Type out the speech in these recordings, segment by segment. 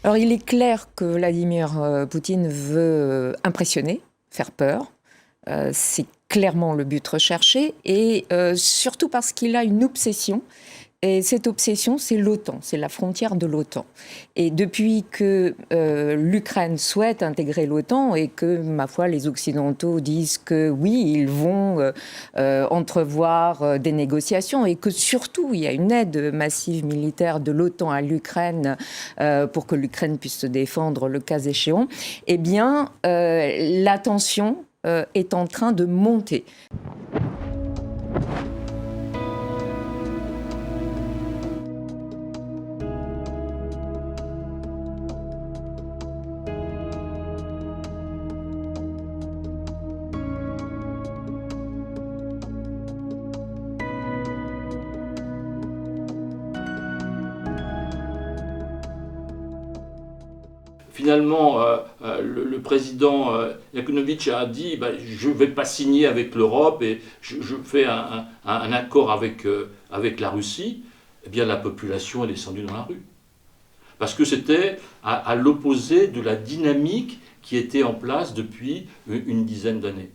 Alors il est clair que Vladimir Poutine veut impressionner, faire peur. C'est clairement le but recherché et surtout parce qu'il a une obsession. Et cette obsession, c'est l'OTAN, c'est la frontière de l'OTAN. Et depuis que l'Ukraine souhaite intégrer l'OTAN et que, ma foi, les Occidentaux disent que oui, ils vont entrevoir des négociations et que surtout, il y a une aide massive militaire de l'OTAN à l'Ukraine pour que l'Ukraine puisse se défendre le cas échéant, eh bien, la tension est en train de monter. Finalement, le président Yanukovych a dit je ne vais pas signer avec l'Europe et je fais un accord avec la Russie. Eh bien, la population est descendue dans la rue. Parce que c'était à l'opposé de la dynamique qui était en place depuis une dizaine d'années.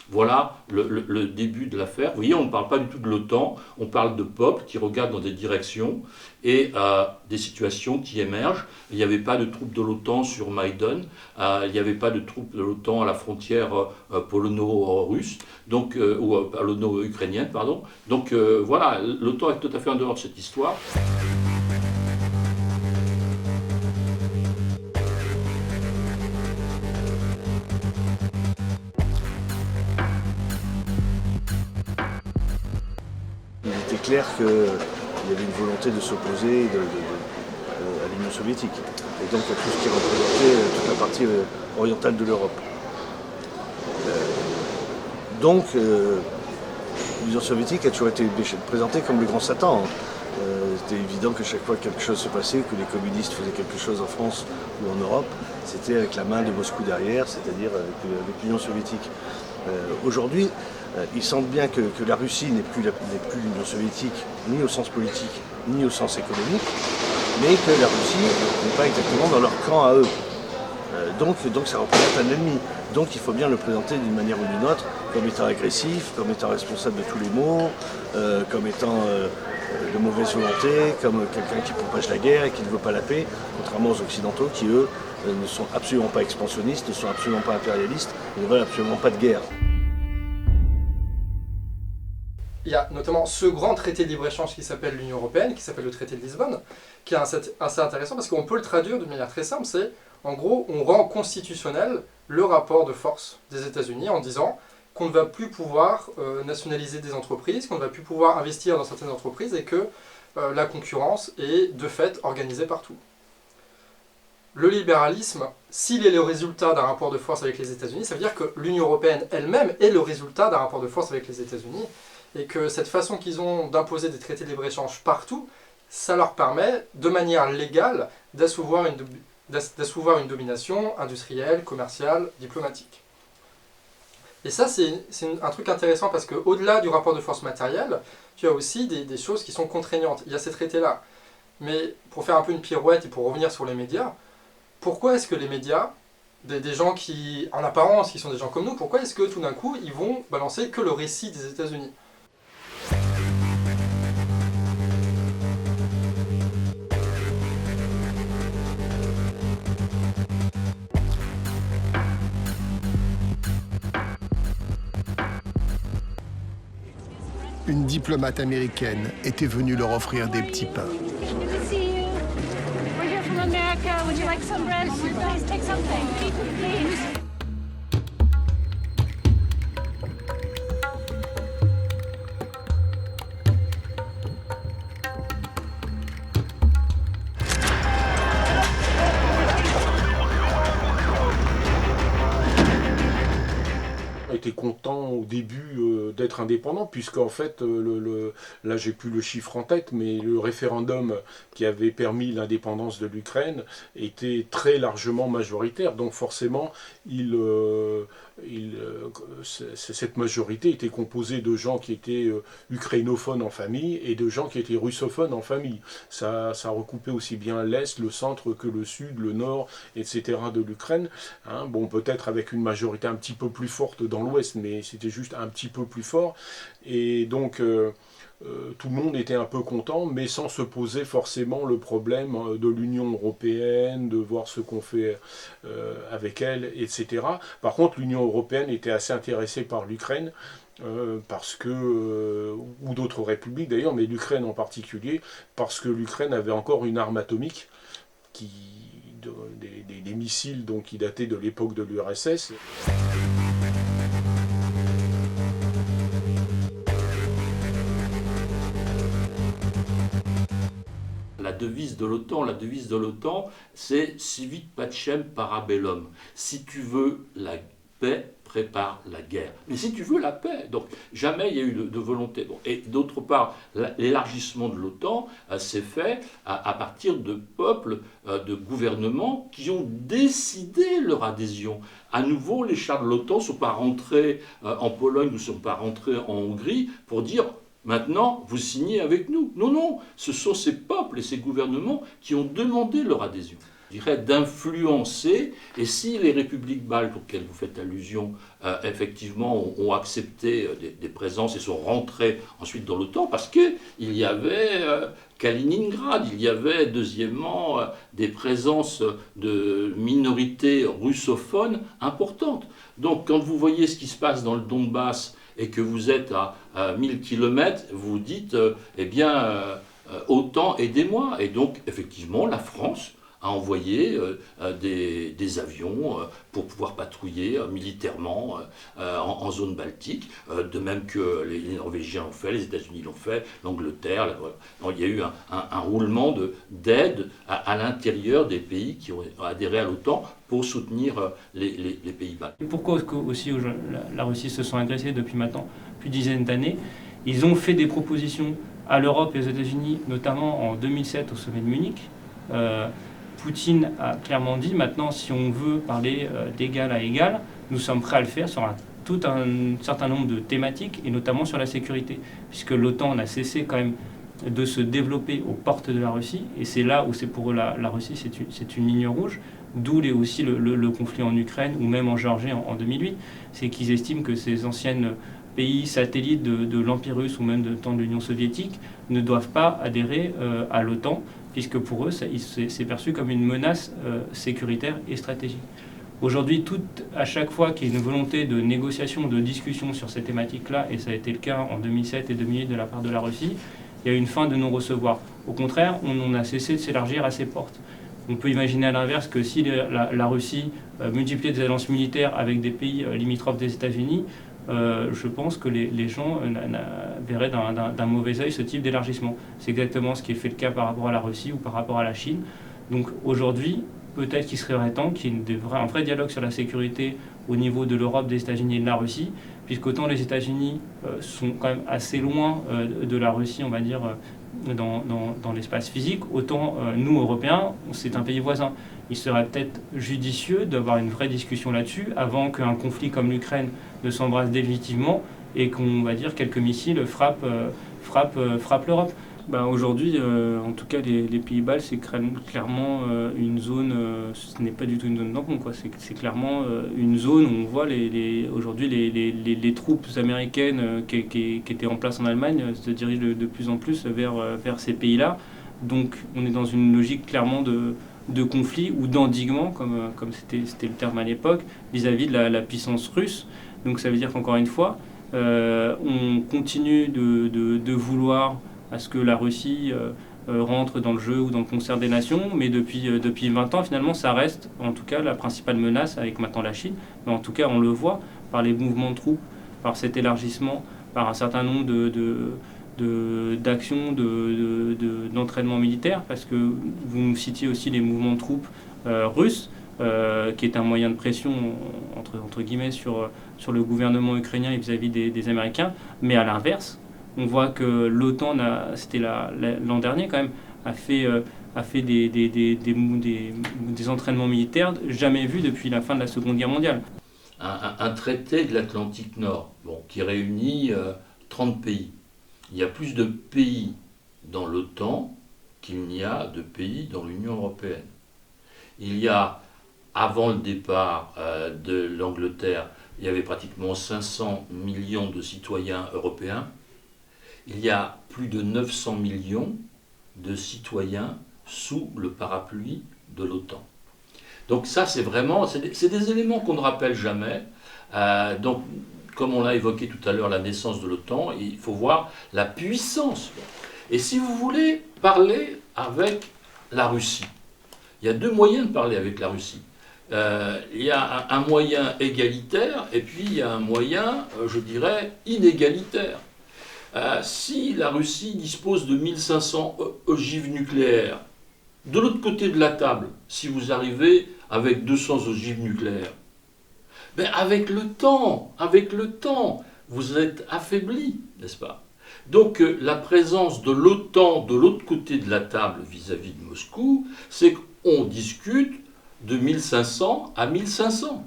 Voilà le début de l'affaire. Vous voyez, on ne parle pas du tout de l'OTAN, on parle de peuples qui regardent dans des directions et des situations qui émergent. Il n'y avait pas de troupes de l'OTAN sur Maïdan, il n'y avait pas de troupes de l'OTAN à la frontière polono-russe, ou polono-ukrainienne, pardon. Donc voilà, l'OTAN est tout à fait en dehors de cette histoire. Il était clair qu'il y avait une volonté de s'opposer à l'Union soviétique, et donc à tout ce qui représentait toute la partie orientale de l'Europe. Donc l'Union soviétique a toujours été présentée comme le grand Satan. C'était évident que chaque fois que quelque chose se passait, que les communistes faisaient quelque chose en France ou en Europe, c'était avec la main de Moscou derrière, c'est-à-dire avec l'Union soviétique. Aujourd'hui, ils sentent bien que la Russie n'est plus l'Union soviétique, ni au sens politique, ni au sens économique, mais que la Russie n'est pas exactement dans leur camp à eux. Donc ça représente un ennemi. Donc il faut bien le présenter d'une manière ou d'une autre, comme étant agressif, comme étant responsable de tous les maux, comme étant de mauvaise volonté, comme quelqu'un qui propage la guerre et qui ne veut pas la paix, contrairement aux Occidentaux qui, eux, ne sont absolument pas expansionnistes, ne sont absolument pas impérialistes, et ne veulent absolument pas de guerre. Il y a notamment ce grand traité de libre-échange qui s'appelle l'Union Européenne, qui s'appelle le traité de Lisbonne, qui est assez intéressant parce qu'on peut le traduire de manière très simple, c'est en gros on rend constitutionnel le rapport de force des États-Unis en disant qu'on ne va plus pouvoir nationaliser des entreprises, qu'on ne va plus pouvoir investir dans certaines entreprises et que la concurrence est de fait organisée partout. Le libéralisme, s'il est le résultat d'un rapport de force avec les États-Unis, ça veut dire que l'Union Européenne elle-même est le résultat d'un rapport de force avec les États-Unis et que cette façon qu'ils ont d'imposer des traités de libre-échange partout, ça leur permet, de manière légale, d'assouvoir une domination industrielle, commerciale, diplomatique. Et ça, c'est un truc intéressant parce qu'au-delà du rapport de force matériel, tu as aussi des choses qui sont contraignantes. Il y a ces traités-là. Mais pour faire un peu une pirouette et pour revenir sur les médias, pourquoi est-ce que les médias, des gens qui, en apparence, qui sont des gens comme nous, pourquoi est-ce que tout d'un coup, ils vont balancer que le récit des États-Unis ? Une diplomate américaine était venue leur offrir des petits pains. On était content au début d'être indépendant, puisqu'en fait, là j'ai plus le chiffre en tête, mais le référendum qui avait permis l'indépendance de l'Ukraine était très largement majoritaire. Donc forcément, cette majorité était composée de gens qui étaient ukrainophones en famille et de gens qui étaient russophones en famille. Ça recoupait aussi bien l'Est, le centre que le Sud, le Nord, etc. de l'Ukraine. Hein, bon, peut-être avec une majorité un petit peu plus forte dans l'Ouest, mais c'était juste un petit peu plus fort. Et donc, tout le monde était un peu content, mais sans se poser forcément le problème de l'Union européenne, de voir ce qu'on fait avec elle, etc. Par contre, l'Union européenne était assez intéressée par l'Ukraine, parce que, ou d'autres républiques d'ailleurs, mais l'Ukraine en particulier, parce que l'Ukraine avait encore une arme atomique, des missiles donc, qui dataient de l'époque de l'URSS. La devise de l'OTAN, c'est Civit pacem parabellum. Si tu veux la paix, prépare la guerre. Mais si tu veux la paix, donc jamais il y a eu de volonté. Bon, et d'autre part, l'élargissement de l'OTAN s'est fait à partir de peuples, de gouvernements qui ont décidé leur adhésion. À nouveau, les chars de l'OTAN ne sont pas rentrés en Pologne, ne sont pas rentrés en Hongrie pour dire maintenant, vous signez avec nous. Non, non, ce sont ces peuples et ces gouvernements qui ont demandé leur adhésion. Je dirais d'influencer, et si les républiques baltes auxquelles vous faites allusion, effectivement, ont accepté des présences et sont rentrées ensuite dans l'OTAN, parce qu'il y avait Kaliningrad, il y avait deuxièmement des présences de minorités russophones importantes. Donc quand vous voyez ce qui se passe dans le Donbass, et que vous êtes à 1000 km, vous vous dites, OTAN, aidez-moi. Et donc, effectivement, la France a envoyé des avions pour pouvoir patrouiller militairement en zone baltique, de même que les Norvégiens l'ont fait, les États-Unis l'ont fait, l'Angleterre. Donc, il y a eu un roulement d'aide à l'intérieur des pays qui ont adhéré à l'OTAN pour soutenir les pays baltes. Et pourquoi aussi la Russie se sent agressée depuis maintenant plus d'une dizaine d'années? Ils ont fait des propositions à l'Europe et aux États-Unis, notamment en 2007 au sommet de Munich. Poutine a clairement dit, maintenant, si on veut parler d'égal à égal, nous sommes prêts à le faire sur tout un certain nombre de thématiques, et notamment sur la sécurité, puisque l'OTAN n'a cessé quand même de se développer aux portes de la Russie, et c'est là où c'est pour eux la Russie, c'est une ligne rouge, d'où aussi le conflit en Ukraine, ou même en Géorgie en 2008, c'est qu'ils estiment que ces anciennes pays satellites de l'Empire russe, ou même de temps de l'Union soviétique, ne doivent pas adhérer à l'OTAN, puisque pour eux, c'est perçu comme une menace sécuritaire et stratégique. Aujourd'hui, à chaque fois qu'il y a une volonté de négociation, de discussion sur ces thématiques-là, et ça a été le cas en 2007 et 2008 de la part de la Russie, il y a une fin de non-recevoir. Au contraire, on a cessé de s'élargir à ses portes. On peut imaginer à l'inverse que si la Russie multipliait des alliances militaires avec des pays limitrophes des États-Unis, je pense que les gens verraient d'un mauvais œil ce type d'élargissement. C'est exactement ce qui est fait le cas par rapport à la Russie ou par rapport à la Chine. Donc aujourd'hui, peut-être qu'il serait temps qu'il y ait un vrai dialogue sur la sécurité au niveau de l'Europe, des États-Unis et de la Russie, puisqu'autant les États-Unis sont quand même assez loin de la Russie, on va dire, dans l'espace physique, autant nous, Européens, c'est un pays voisin. Il serait peut-être judicieux d'avoir une vraie discussion là-dessus avant qu'un conflit comme l'Ukraine ne s'embrasse définitivement et qu'on va dire quelques missiles frappent l'Europe. Aujourd'hui, en tout cas, les pays baltes, c'est clairement une zone, ce n'est pas du tout une zone tampon, quoi. C'est clairement une zone où on voit aujourd'hui les troupes américaines qui étaient en place en Allemagne se dirigent de plus en plus vers ces pays-là. Donc on est dans une logique clairement de conflit ou d'endiguement, comme c'était le terme à l'époque, vis-à-vis de la puissance russe. Donc ça veut dire qu'encore une fois, on continue de vouloir à ce que la Russie rentre dans le jeu ou dans le concert des nations, mais depuis 20 ans, finalement, ça reste en tout cas la principale menace avec maintenant la Chine. Mais en tout cas, on le voit par les mouvements de troupes, par cet élargissement, par un certain nombre d'actions, d'entraînement militaire, parce que vous nous citiez aussi les mouvements de troupes russes. qui est un moyen de pression entre guillemets sur le gouvernement ukrainien et vis-à-vis des Américains. Mais à l'inverse, on voit que l'OTAN, c'était l'an dernier quand même, a fait des entraînements militaires jamais vus depuis la fin de la Seconde Guerre mondiale. Un traité de l'Atlantique Nord, qui réunit 30 pays. Il y a plus de pays dans l'OTAN qu'il n'y a de pays dans l'Union européenne. Il y a, avant le départ de l'Angleterre, il y avait pratiquement 500 millions de citoyens européens. Il y a plus de 900 millions de citoyens sous le parapluie de l'OTAN. Donc ça, c'est des éléments qu'on ne rappelle jamais. Donc, comme on l'a évoqué tout à l'heure, la naissance de l'OTAN, il faut voir la puissance. Et si vous voulez parler avec la Russie, il y a deux moyens de parler avec la Russie. Il y a un moyen égalitaire et puis il y a un moyen, je dirais, inégalitaire. Si la Russie dispose de 1500 ogives nucléaires, de l'autre côté de la table, si vous arrivez avec 200 ogives nucléaires, avec le temps, vous êtes affaibli, n'est-ce pas? Donc la présence de l'OTAN de l'autre côté de la table vis-à-vis de Moscou, c'est qu'on discute de 1500 à 1500.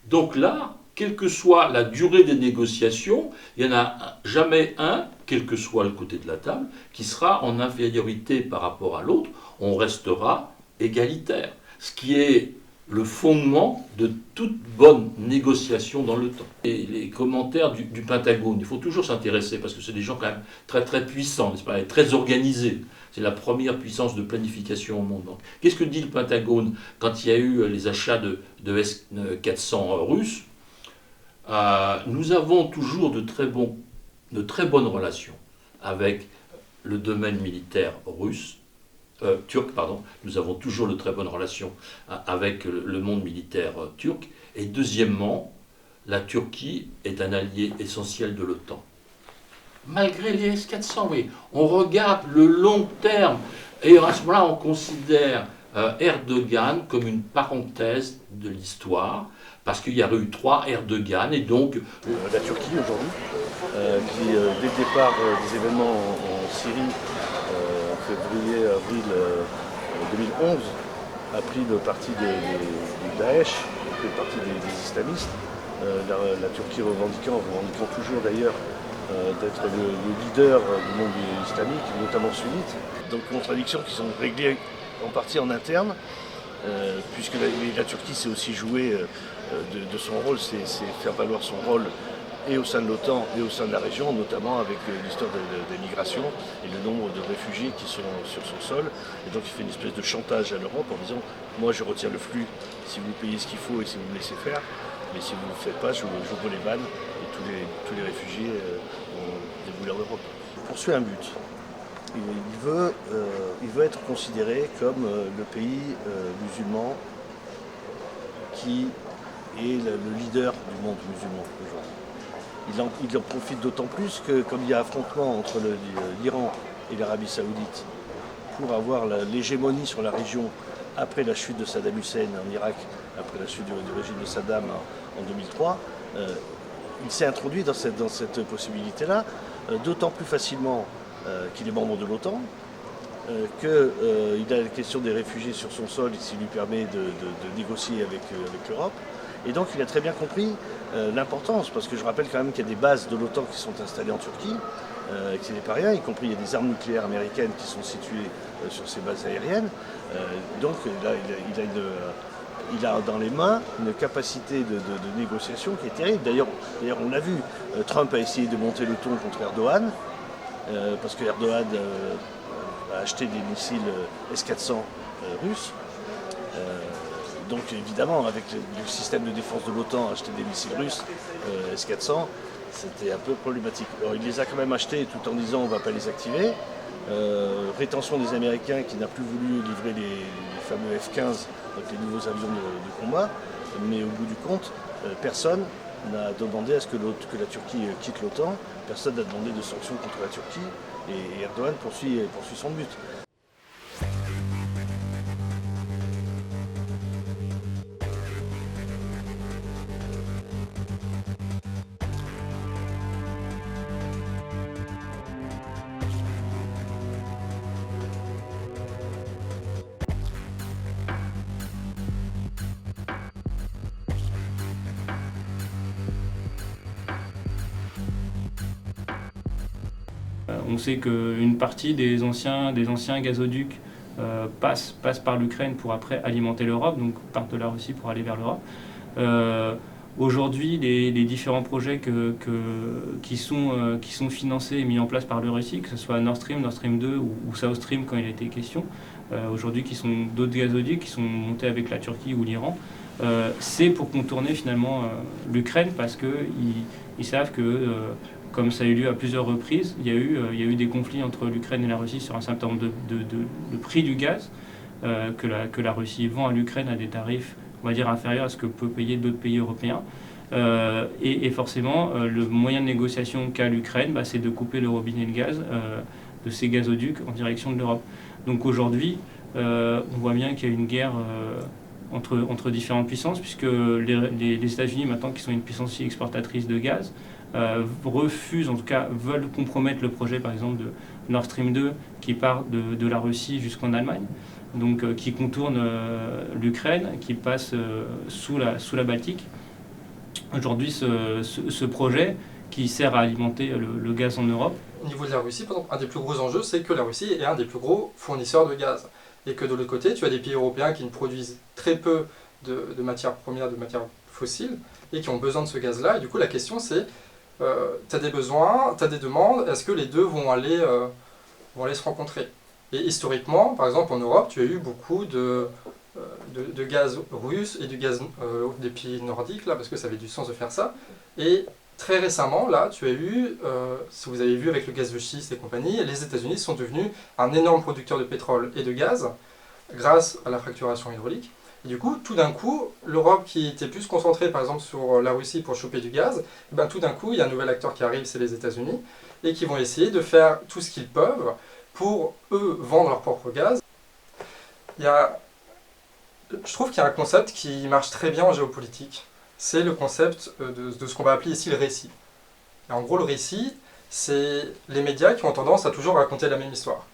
Donc là, quelle que soit la durée des négociations, il n'y en a jamais un, quel que soit le côté de la table, qui sera en infériorité par rapport à l'autre. On restera égalitaire, ce qui est le fondement de toute bonne négociation dans le temps. Et les commentaires du Pentagone, il faut toujours s'intéresser, parce que c'est des gens quand même très très puissants, n'est-ce pas, et très organisés. C'est la première puissance de planification au monde. Donc, qu'est-ce que dit le Pentagone quand il y a eu les achats de S-400 russes? Nous avons toujours de très bonnes relations avec le domaine militaire russe, turc. Nous avons toujours de très bonnes relations avec le monde militaire turc. Et deuxièmement, la Turquie est un allié essentiel de l'OTAN. Malgré les S-400, oui, on regarde le long terme. Et à ce moment-là, on considère Erdogan comme une parenthèse de l'histoire, parce qu'il y a eu 3 Erdogan, et donc... La Turquie aujourd'hui, qui dès le départ des événements en Syrie, en février, avril 2011, a pris le parti du Daesh, a pris le parti des islamistes, la Turquie revendiquant toujours d'ailleurs d'être le leader du monde islamique, notamment sunnite. Donc contradictions qui sont réglées en partie en interne, puisque la Turquie s'est aussi joué de son rôle, c'est faire valoir son rôle et au sein de l'OTAN et au sein de la région, notamment avec l'histoire des migrations et le nombre de réfugiés qui sont sur son sol. Et donc il fait une espèce de chantage à l'Europe en disant « moi je retire le flux si vous payez ce qu'il faut et si vous me laissez faire, mais si vous ne le faites pas, j'ouvre les vannes et tous les réfugiés vont débouler en Europe ». Il poursuit un but. Il veut être considéré comme le pays musulman qui est le leader du monde musulman aujourd'hui. Il en profite d'autant plus que, comme il y a affrontement entre l'Iran et l'Arabie Saoudite pour avoir l'hégémonie sur la région après la chute de Saddam Hussein en Irak, après la chute du régime de Saddam en 2003, il s'est introduit dans cette possibilité-là, d'autant plus facilement qu'il est membre de l'OTAN, qu'il a la question des réfugiés sur son sol, ce qui lui permet de négocier avec l'Europe. Et donc il a très bien compris l'importance, parce que je rappelle quand même qu'il y a des bases de l'OTAN qui sont installées en Turquie, et que ce n'est pas rien, y compris il y a des armes nucléaires américaines qui sont situées sur ces bases aériennes. Donc il a dans les mains une capacité de négociation qui est terrible. D'ailleurs on l'a vu, Trump a essayé de monter le ton contre Erdogan, parce que Erdogan a acheté des missiles S-400 russes. Donc évidemment, avec le système de défense de l'OTAN, acheter des missiles russes S-400, c'était un peu problématique. Alors il les a quand même achetés tout en disant on ne va pas les activer. Rétention des Américains qui n'a plus voulu livrer les fameux F-15, donc les nouveaux avions de combat. Mais au bout du compte, personne n'a demandé à ce que la Turquie quitte l'OTAN. Personne n'a demandé de sanctions contre la Turquie. Et Erdogan poursuit son but. On sait qu'une partie des anciens gazoducs passent par l'Ukraine pour après alimenter l'Europe, donc partent de la Russie pour aller vers l'Europe. Aujourd'hui, les différents projets qui sont financés et mis en place par la Russie, que ce soit Nord Stream 2 ou South Stream quand il a été question, aujourd'hui qui sont d'autres gazoducs qui sont montés avec la Turquie ou l'Iran, c'est pour contourner finalement l'Ukraine parce qu'ils savent que, comme ça a eu lieu à plusieurs reprises, il y a eu des conflits entre l'Ukraine et la Russie sur un certain nombre de prix du gaz que la Russie vend à l'Ukraine à des tarifs, on va dire, inférieurs à ce que peuvent payer d'autres pays européens. Et forcément, le moyen de négociation qu'a l'Ukraine, c'est de couper le robinet de gaz de ces gazoducs en direction de l'Europe. Donc aujourd'hui, on voit bien qu'il y a une guerre entre différentes puissances, puisque les États-Unis, maintenant qui sont une puissance aussi exportatrice de gaz, refusent, en tout cas veulent compromettre le projet par exemple de Nord Stream 2 qui part de la Russie jusqu'en Allemagne, donc qui contourne l'Ukraine, qui passe sous la Baltique. Aujourd'hui, ce projet qui sert à alimenter le gaz en Europe. Au niveau de la Russie, par exemple, un des plus gros enjeux, c'est que la Russie est un des plus gros fournisseurs de gaz. Et que de l'autre côté, tu as des pays européens qui ne produisent très peu de matières premières, de matières fossiles, et qui ont besoin de ce gaz-là. Et du coup, la question c'est, tu as des besoins, tu as des demandes, est-ce que les deux vont aller se rencontrer? Et historiquement, par exemple en Europe, tu as eu beaucoup de gaz russe et du gaz des pays nordiques, là, parce que ça avait du sens de faire ça. Et très récemment, là, tu as eu, si vous avez vu avec le gaz de schiste et compagnie, les États-Unis sont devenus un énorme producteur de pétrole et de gaz grâce à la fracturation hydraulique. Et du coup, tout d'un coup, l'Europe qui était plus concentrée par exemple sur la Russie pour choper du gaz, tout d'un coup, il y a un nouvel acteur qui arrive, c'est les États-Unis, et qui vont essayer de faire tout ce qu'ils peuvent pour, eux, vendre leur propre gaz. Je trouve qu'il y a un concept qui marche très bien en géopolitique. C'est le concept de ce qu'on va appeler ici le récit. Et en gros, le récit, c'est les médias qui ont tendance à toujours raconter la même histoire.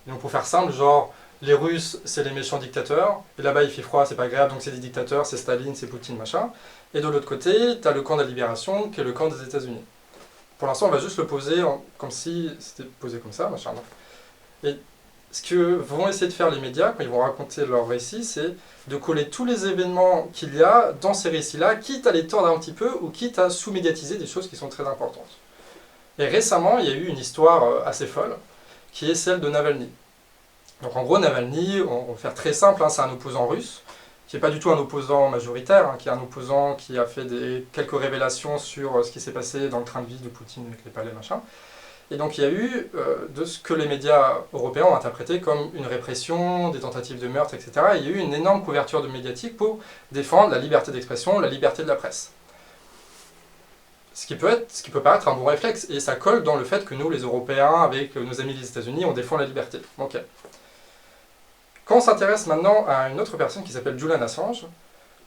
Et donc pour faire simple, genre, les Russes, c'est les méchants dictateurs, et là-bas il fait froid, c'est pas grave, donc c'est des dictateurs, c'est Staline, c'est Poutine, machin. Et de l'autre côté, tu as le camp de la libération, qui est le camp des États-Unis. Pour l'instant, on va juste le poser comme si c'était posé comme ça, machin. Et ce que vont essayer de faire les médias quand ils vont raconter leur récit, c'est de coller tous les événements qu'il y a dans ces récits-là, quitte à les tordre un petit peu ou quitte à sous-médiatiser des choses qui sont très importantes. Et récemment, il y a eu une histoire assez folle, qui est celle de Navalny. Donc en gros, Navalny, on va faire très simple, c'est un opposant russe, qui n'est pas du tout un opposant majoritaire, qui est un opposant qui a fait quelques révélations sur ce qui s'est passé dans le train de vie de Poutine avec les palais, machin. Et donc il y a eu de ce que les médias européens ont interprété comme une répression, des tentatives de meurtre, etc. Et il y a eu une énorme couverture de médiatique pour défendre la liberté d'expression, la liberté de la presse. Ce qui peut paraître un bon réflexe, et ça colle dans le fait que nous, les Européens, avec nos amis des États-Unis, on défend la liberté. Okay. Quand on s'intéresse maintenant à une autre personne qui s'appelle Julian Assange,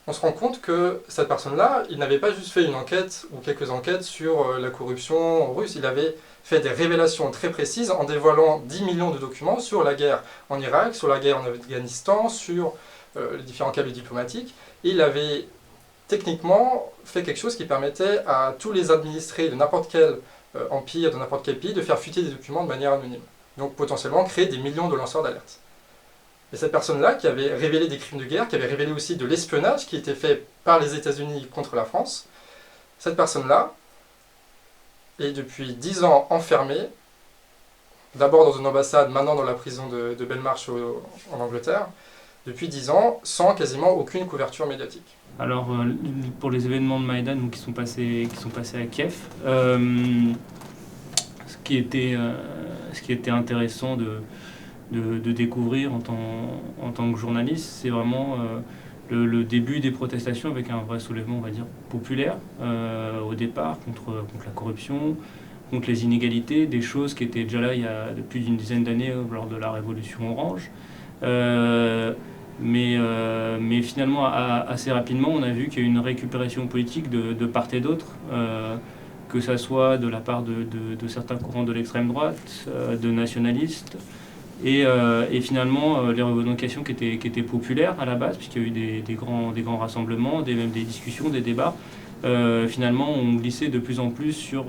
on se rend compte que cette personne-là, il n'avait pas juste fait une enquête ou quelques enquêtes sur la corruption russe, il avait fait des révélations très précises en dévoilant 10 millions de documents sur la guerre en Irak, sur la guerre en Afghanistan, sur les différents câbles diplomatiques. Et il avait techniquement fait quelque chose qui permettait à tous les administrés de n'importe quel empire, de n'importe quel pays, de faire fuiter des documents de manière anonyme. Donc potentiellement créer des millions de lanceurs d'alerte. Et cette personne-là, qui avait révélé des crimes de guerre, qui avait révélé aussi de l'espionnage qui était fait par les États-Unis contre la France, cette personne-là est depuis 10 ans enfermée, d'abord dans une ambassade, maintenant dans la prison de Belmarsh en Angleterre, depuis 10 ans, sans quasiment aucune couverture médiatique. Alors, pour les événements de Maïdan qui sont passés à Kiev, ce qui était intéressant de découvrir en tant que journaliste, c'est vraiment le début des protestations avec un vrai soulèvement, on va dire, populaire au départ, contre la corruption, contre les inégalités, des choses qui étaient déjà là il y a plus d'une dizaine d'années lors de la Révolution orange. Mais finalement, assez rapidement, on a vu qu'il y a eu une récupération politique de part et d'autre, que ça soit de la part de certains courants de l'extrême droite, de nationalistes, et finalement les revendications qui étaient populaires à la base, puisqu'il y a eu des grands rassemblements, même des discussions, des débats, finalement ont glissé de plus en plus sur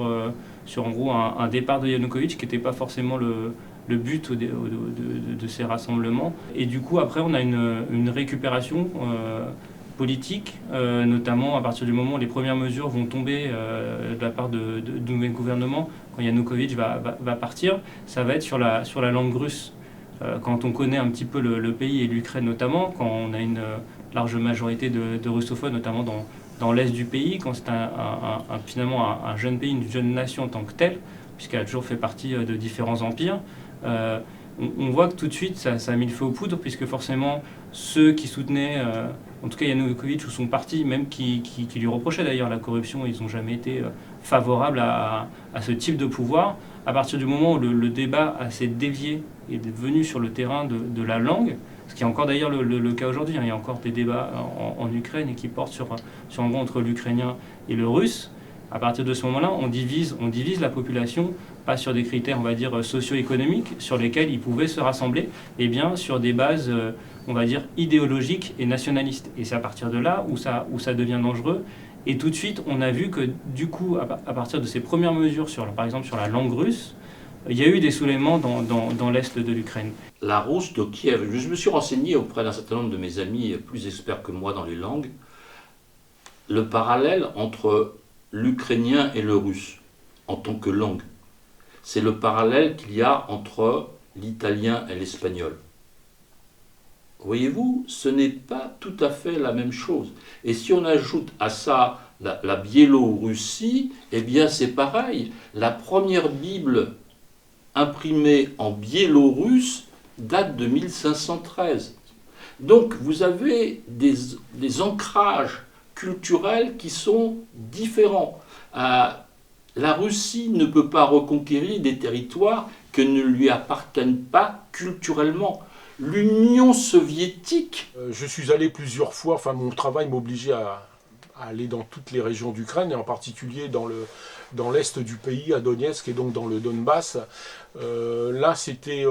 en gros un départ de Yanukovych qui n'était pas forcément le but de ces rassemblements. Et du coup, après, on a une récupération politique, notamment à partir du moment où les premières mesures vont tomber de la part du nouvel gouvernement, quand Yanukovych va partir, ça va être sur la langue russe. Quand on connaît un petit peu le pays et l'Ukraine notamment, quand on a une large majorité de russophones, notamment dans l'est du pays, quand c'est finalement un jeune pays, une jeune nation en tant que telle, puisqu'elle a toujours fait partie de différents empires, on voit que tout de suite ça a mis le feu aux poudres, puisque forcément ceux qui soutenaient, en tout cas Yanukovych ou son parti, même qui lui reprochaient d'ailleurs la corruption, ils n'ont jamais été favorables à ce type de pouvoir. À partir du moment où le débat s'est dévié et est venu sur le terrain de la langue, ce qui est encore d'ailleurs le cas aujourd'hui, il y a encore des débats en Ukraine et qui portent sur en gros entre l'ukrainien et le russe. À partir de ce moment-là, on divise la population, pas sur des critères, on va dire, socio-économiques, sur lesquels ils pouvaient se rassembler, et bien sur des bases, on va dire, idéologiques et nationalistes. Et c'est à partir de là où ça devient dangereux. Et tout de suite, on a vu que, du coup, à partir de ces premières mesures, par exemple sur la langue russe, il y a eu des soulèvements dans l'est de l'Ukraine. La Rousse de Kiev, je me suis renseigné auprès d'un certain nombre de mes amis plus experts que moi dans les langues, le parallèle entre l'ukrainien et le russe en tant que langue. C'est le parallèle qu'il y a entre l'italien et l'espagnol. Voyez-vous, ce n'est pas tout à fait la même chose. Et si on ajoute à ça la Biélorussie, eh bien c'est pareil. La première Bible imprimée en biélorusse date de 1513. Donc vous avez des ancrages culturels qui sont différents. La Russie ne peut pas reconquérir des territoires que ne lui appartiennent pas culturellement. L'Union soviétique... Je suis allé plusieurs fois, enfin mon travail m'obligeait à aller dans toutes les régions d'Ukraine, et en particulier dans l'est du pays, à Donetsk, et donc dans le Donbass. Là, c'était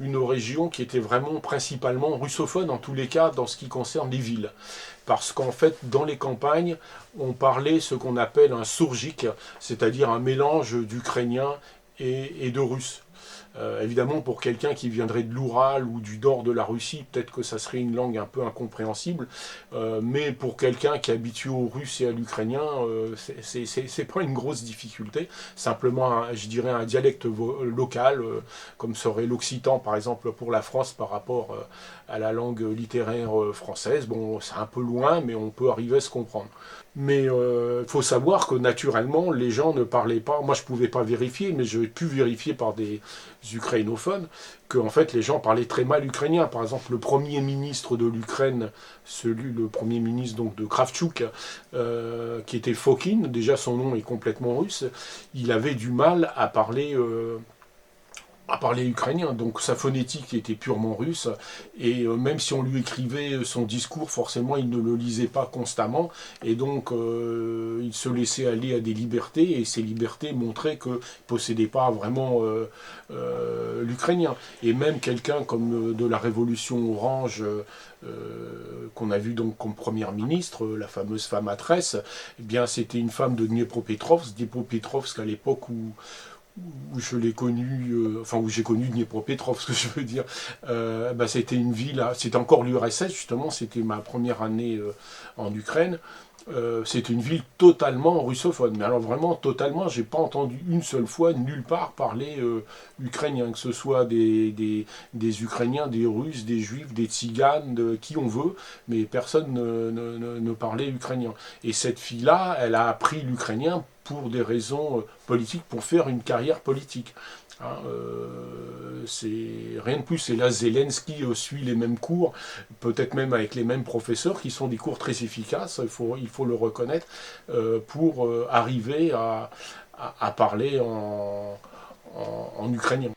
une région qui était vraiment principalement russophone, en tous les cas, dans ce qui concerne les villes. Parce qu'en fait, dans les campagnes, on parlait ce qu'on appelle un sourgique, c'est-à-dire un mélange d'ukrainien et de russe. Évidemment, pour quelqu'un qui viendrait de l'Oural ou du nord de la Russie, peut-être que ça serait une langue un peu incompréhensible, mais pour quelqu'un qui est habitué au russe et à l'ukrainien, c'est pas une grosse difficulté. Simplement, je dirais, un dialecte local, comme serait l'occitan, par exemple, pour la France par rapport à la langue littéraire française. Bon, c'est un peu loin, mais on peut arriver à se comprendre. Mais il faut savoir que naturellement, les gens ne parlaient pas. Moi, je ne pouvais pas vérifier, mais j'ai pu vérifier par des ukrainophones que en fait, les gens parlaient très mal ukrainien. Par exemple, le premier ministre de l'Ukraine, le premier ministre donc de Kravchuk, qui était Fokin, déjà son nom est complètement russe, il avait du mal à parler ukrainien, donc sa phonétique était purement russe, et même si on lui écrivait son discours, forcément il ne le lisait pas constamment, et donc il se laissait aller à des libertés, et ces libertés montraient qu'il ne possédait pas vraiment l'ukrainien. Et même quelqu'un comme de la Révolution Orange, qu'on a vu donc comme première ministre, la fameuse femme Matresse, eh bien c'était une femme de Dniepropetrovsk à l'époque où je l'ai connu, où j'ai connu Dniepropetrovsk, ce que je veux dire, c'était une ville, c'était encore l'URSS justement, c'était ma première année en Ukraine. C'est une ville totalement russophone, mais alors vraiment totalement, j'ai pas entendu une seule fois nulle part parler ukrainien, que ce soit des Ukrainiens, des Russes, des Juifs, des Tziganes, de qui on veut, mais personne ne parlait ukrainien. Et cette fille-là, elle a appris l'ukrainien pour des raisons politiques, pour faire une carrière politique. C'est rien de plus. Et là, Zelensky suit les mêmes cours, peut-être même avec les mêmes professeurs, qui sont des cours très efficaces, il faut le reconnaître, pour arriver à parler en ukrainien.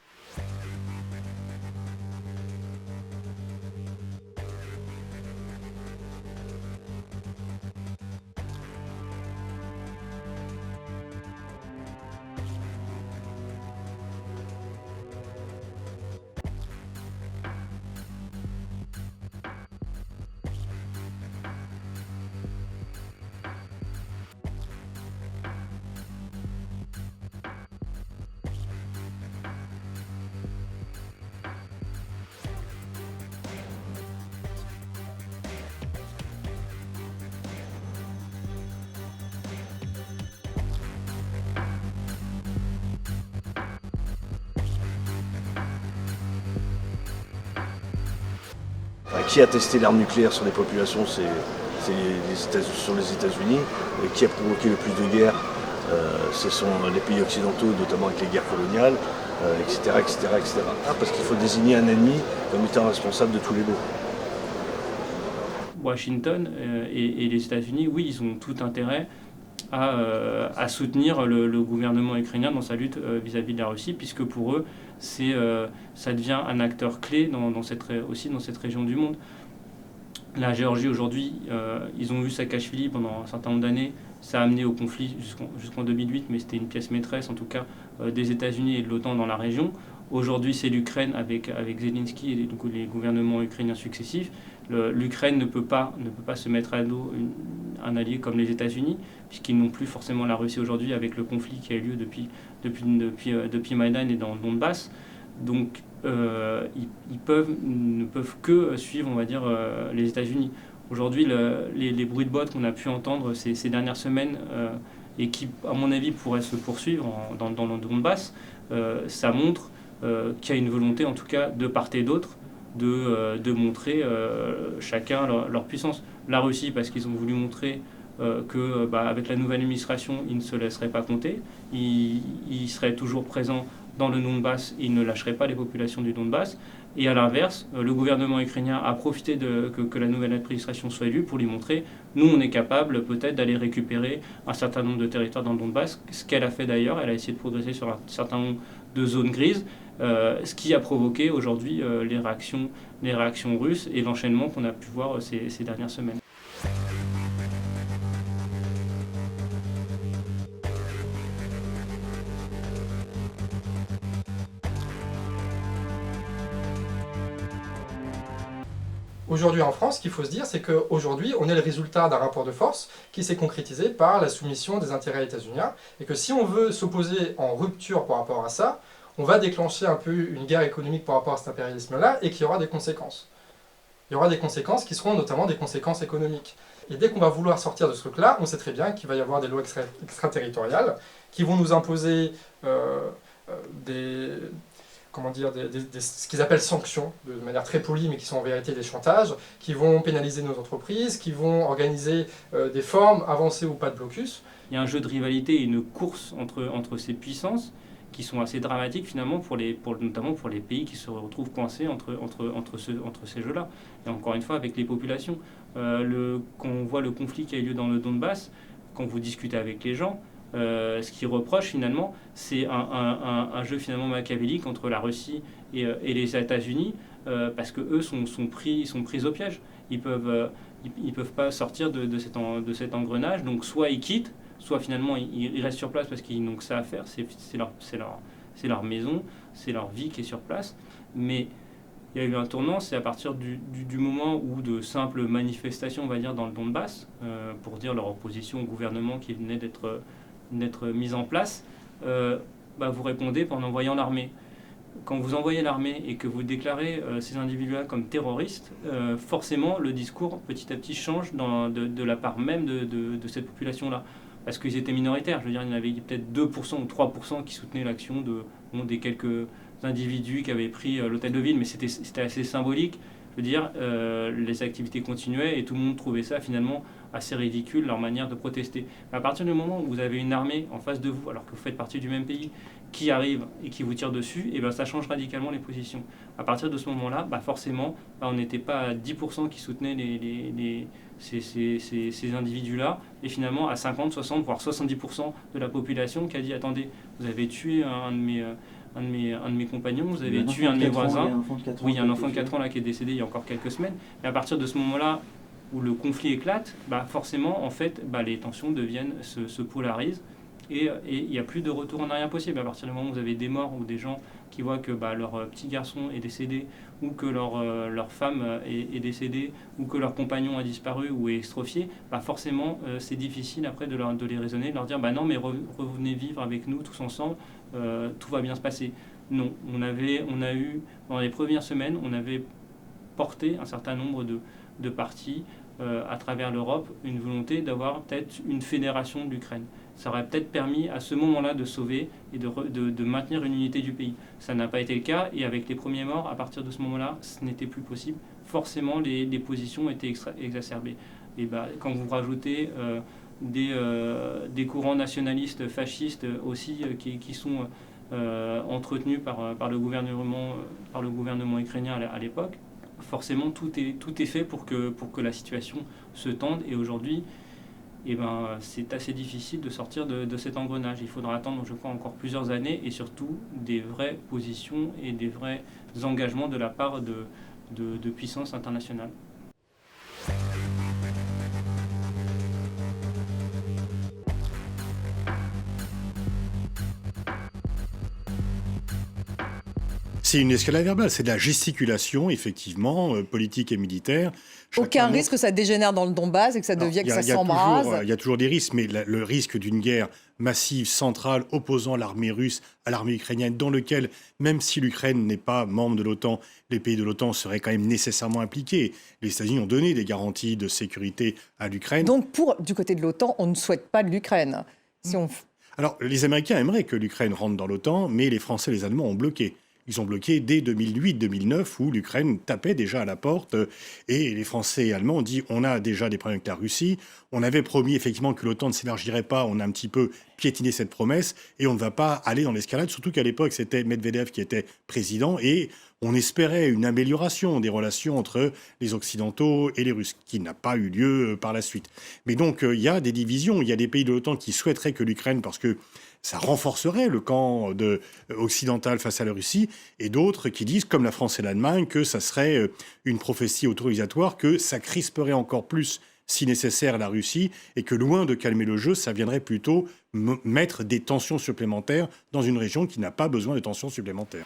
Qui a testé l'arme nucléaire sur les populations? C'est les États-Unis. Qui a provoqué le plus de guerres? Ce sont les pays occidentaux, notamment avec les guerres coloniales, etc., etc., etc. Parce qu'il faut désigner un ennemi comme étant responsable de tous les maux. Washington et les États-Unis, oui, ils ont tout intérêt à soutenir le gouvernement ukrainien dans sa lutte vis-à-vis de la Russie, puisque pour eux, ça devient un acteur clé aussi dans cette région du monde. La Géorgie aujourd'hui, ils ont eu Saakachvili pendant un certain nombre d'années, ça a amené au conflit jusqu'en 2008, mais c'était une pièce maîtresse en tout cas des États-Unis et de l'OTAN dans la région. Aujourd'hui, c'est l'Ukraine avec Zelensky et donc les gouvernements ukrainiens successifs. L'Ukraine ne peut pas se mettre à dos un allié comme les États-Unis, puisqu'ils n'ont plus forcément la Russie aujourd'hui avec le conflit qui a eu lieu depuis Maïdan et dans le Donbass. Donc, ils ne peuvent que suivre, on va dire, les États-Unis. Aujourd'hui, les bruits de bottes qu'on a pu entendre ces dernières semaines et qui, à mon avis, pourraient se poursuivre dans le Donbass, ça montre qu'il y a une volonté, en tout cas, de part et d'autre, de montrer chacun leur puissance. La Russie, parce qu'ils ont voulu montrer qu'avec la nouvelle administration, ils ne se laisseraient pas compter, ils seraient toujours présents dans le Donbass, ils ne lâcheraient pas les populations du Donbass. Et à l'inverse, le gouvernement ukrainien a profité que la nouvelle administration soit élue pour lui montrer, nous on est capable peut-être d'aller récupérer un certain nombre de territoires dans le Donbass, ce qu'elle a fait d'ailleurs, elle a essayé de progresser sur un certain nombre de zones grises, ce qui a provoqué aujourd'hui les réactions russes et l'enchaînement qu'on a pu voir ces dernières semaines. Aujourd'hui en France, ce qu'il faut se dire, c'est qu'aujourd'hui, on est le résultat d'un rapport de force qui s'est concrétisé par la soumission des intérêts états-uniens, et que si on veut s'opposer en rupture par rapport à ça, on va déclencher un peu une guerre économique par rapport à cet impérialisme-là, et qu'il y aura des conséquences. Il y aura des conséquences qui seront notamment des conséquences économiques. Et dès qu'on va vouloir sortir de ce truc-là, on sait très bien qu'il va y avoir des lois extraterritoriales qui vont nous imposer ce qu'ils appellent sanctions, de manière très polie, mais qui sont en vérité des chantages, qui vont pénaliser nos entreprises, qui vont organiser des formes avancées ou pas de blocus. Il y a un jeu de rivalité et une course entre ces puissances qui sont assez dramatiques finalement, notamment pour les pays qui se retrouvent coincés entre ces jeux-là. Et encore une fois, avec les populations. Quand on voit le conflit qui a eu lieu dans le Donbass, quand vous discutez avec les gens, ce qu'ils reprochent finalement, c'est un jeu finalement machiavélique entre la Russie et les États-Unis, parce que eux sont pris au piège. Ils peuvent pas sortir de cet engrenage. Donc soit ils quittent, soit finalement ils restent sur place parce qu'ils n'ont que ça à faire. C'est leur maison, c'est leur vie qui est sur place. Mais il y a eu un tournant, c'est à partir du moment où de simples manifestations, on va dire, dans le Donbass, pour dire leur opposition au gouvernement qui venait d'être mise en place, vous répondez en envoyant l'armée. Quand vous envoyez l'armée et que vous déclarez ces individus-là comme terroristes, forcément le discours petit à petit change de la part même de cette population-là. Parce qu'ils étaient minoritaires, je veux dire, il y en avait peut-être 2% ou 3% qui soutenaient l'action des quelques individus qui avaient pris l'hôtel de ville, mais c'était assez symbolique. Je veux dire, les activités continuaient et tout le monde trouvait ça finalement assez ridicule, leur manière de protester. Mais à partir du moment où vous avez une armée en face de vous, alors que vous faites partie du même pays, qui arrive et qui vous tire dessus, et ça change radicalement les positions. À partir de ce moment-là, forcément, on n'était pas à 10% qui soutenaient ces individus-là, et finalement à 50, 60, voire 70% de la population qui a dit « Attendez, vous avez tué un de mes compagnons, vous avez tué un de mes voisins. » Oui, il y a un enfant de 4 ans là, qui est décédé il y a encore quelques semaines. Et à partir de ce moment-là, où le conflit éclate, forcément, en fait, les tensions se polarisent et il n'y a plus de retour en arrière possible. À partir du moment où vous avez des morts ou des gens qui voient que leur petit garçon est décédé ou que leur femme est décédée ou que leur compagnon a disparu ou est extrofié, forcément, c'est difficile après de les raisonner, de leur dire non, mais revenez vivre avec nous tous ensemble, tout va bien se passer. Non, on a eu, dans les premières semaines, on avait porté un certain nombre de partis à travers l'Europe, une volonté d'avoir peut-être une fédération de l'Ukraine. ça aurait peut-être permis à ce moment-là de sauver et de maintenir une unité du pays. Ça n'a pas été le cas, et avec les premiers morts, à partir de ce moment-là, ce n'était plus possible. Forcément, les positions étaient exacerbées. Et quand vous rajoutez des courants nationalistes, fascistes aussi, qui sont entretenus par le gouvernement ukrainien à l'époque, forcément tout est fait pour que la situation se tende, et aujourd'hui c'est assez difficile de sortir de cet engrenage. Il faudra attendre, je crois, encore plusieurs années, et surtout des vraies positions et des vrais engagements de la part de puissances internationales. C'est une escalade verbale, c'est de la gesticulation, effectivement, politique et militaire. Aucun risque que ça dégénère dans le Donbass et que ça devienne, que ça s'embrase. Il y a toujours des risques, mais le risque d'une guerre massive, centrale, opposant l'armée russe à l'armée ukrainienne, dans lequel, même si l'Ukraine n'est pas membre de l'OTAN, les pays de l'OTAN seraient quand même nécessairement impliqués. Les États-Unis ont donné des garanties de sécurité à l'Ukraine. Donc, du côté de l'OTAN, on ne souhaite pas de l'Ukraine. Alors, les Américains aimeraient que l'Ukraine rentre dans l'OTAN, mais les Français et les Allemands ont bloqué. Ils ont bloqué dès 2008-2009, où l'Ukraine tapait déjà à la porte, et les Français et Allemands ont dit on a déjà des problèmes avec la Russie, on avait promis effectivement que l'OTAN ne s'élargirait pas, on a un petit peu piétiné cette promesse, et on ne va pas aller dans l'escalade, surtout qu'à l'époque c'était Medvedev qui était président, et on espérait une amélioration des relations entre les Occidentaux et les Russes, qui n'a pas eu lieu par la suite. Mais donc il y a des divisions, il y a des pays de l'OTAN qui souhaiteraient que l'Ukraine, parce que ça renforcerait le camp occidental face à la Russie, et d'autres qui disent, comme la France et l'Allemagne, que ça serait une prophétie autorisatoire, que ça crisperait encore plus, si nécessaire, la Russie, et que loin de calmer le jeu, ça viendrait plutôt mettre des tensions supplémentaires dans une région qui n'a pas besoin de tensions supplémentaires.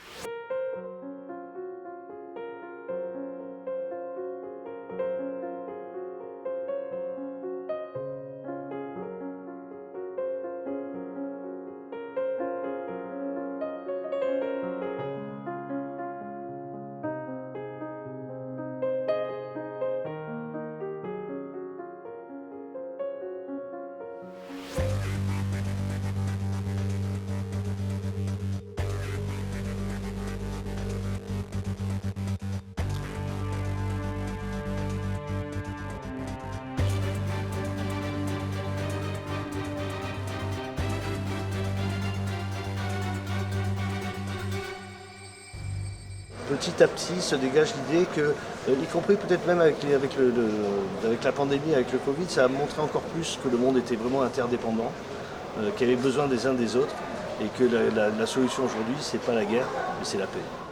Petit à petit se dégage l'idée que, y compris peut-être même avec la pandémie, avec le Covid, ça a montré encore plus que le monde était vraiment interdépendant, qu'il avait besoin des uns des autres, et que la solution aujourd'hui, c'est pas la guerre, mais c'est la paix.